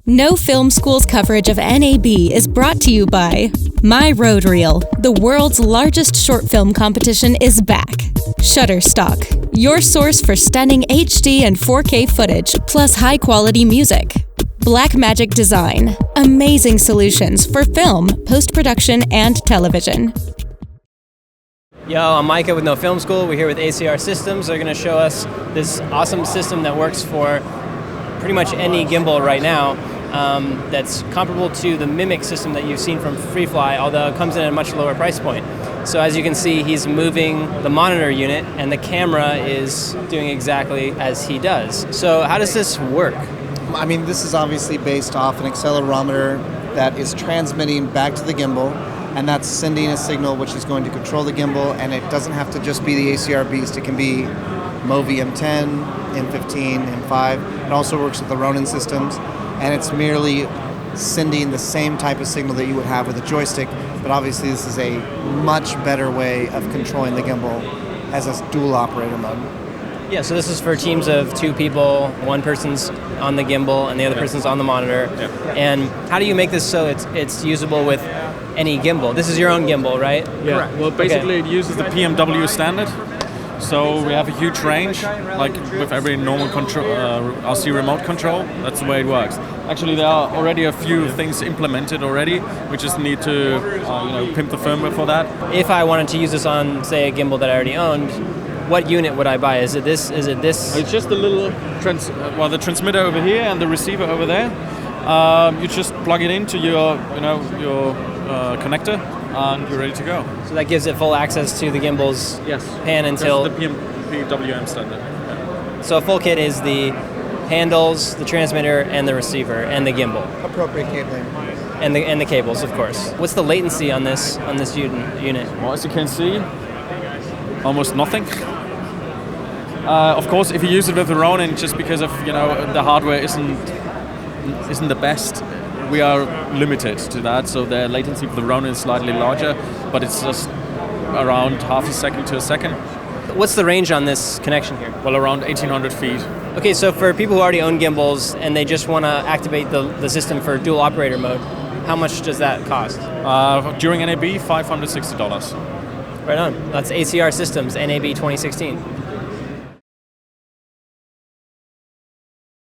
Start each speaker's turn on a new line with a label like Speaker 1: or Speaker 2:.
Speaker 1: No Film School's coverage of NAB is brought to you by My Road Reel. The world's largest short film competition is back. Shutterstock, your source for stunning HD and 4K footage, plus high-quality music. Blackmagic Design, amazing solutions for film, post-production, and television.
Speaker 2: Yo, I'm Micah with No Film School. We're here with ACR Systems. They're going to show us this awesome system that works for pretty much any gimbal right now. That's comparable to the Mimic system that you've seen from FreeFly, although it comes in at a much lower price point. So as you can see, he's moving the monitor unit, and the camera is doing exactly as he does. So how does this work?
Speaker 3: I mean, this is obviously based off an accelerometer that is transmitting back to the gimbal, and that's sending a signal which is going to control the gimbal, and it doesn't have to just be the ACR Beast. It can be Movi M10, M15, M5. It also works with the Ronin systems, and it's merely sending the same type of signal that you would have with a joystick, but obviously this is a much better way of controlling the gimbal as a dual operator mode.
Speaker 2: Yeah, so this is for teams of two people. One person's on the gimbal and the other person's on the monitor.
Speaker 4: Yeah.
Speaker 2: And how do you make this so it's usable with any gimbal? This is your own gimbal, right?
Speaker 4: Yeah.
Speaker 2: Correct.
Speaker 4: Well, basically it uses the PMW standard. So we have a huge range, like with every normal control, RC remote control. That's the way it works. Actually, there are already a few things implemented already. We just need to, pimp the firmware for that.
Speaker 2: If I wanted to use this on, say, a gimbal that I already owned, what unit would I buy? Is it this? Is it this?
Speaker 4: It's just the little, the transmitter over here and the receiver over there. You just plug it into your connector, and you're ready to go.
Speaker 2: So that gives it full access to the gimbal's pan until...
Speaker 4: That's the PWM standard. Yeah.
Speaker 2: So a full kit is the handles, the transmitter, and the receiver, and the gimbal.
Speaker 3: Appropriate cabling.
Speaker 2: And the cables, of course. What's the latency on this unit?
Speaker 4: Well, as you can see, almost nothing. Of course, if you use it with the Ronin, just because of the hardware isn't the best, we are limited to that. So the latency for the Ronin is slightly larger, but it's just around half a second to a second.
Speaker 2: What's the range on this connection here?
Speaker 4: Well, around 1,800 feet.
Speaker 2: Okay, so for people who already own gimbals and they just want to activate the system for dual operator mode, how much does that cost?
Speaker 4: During NAB, $560.
Speaker 2: Right on. That's ACR Systems, NAB 2016.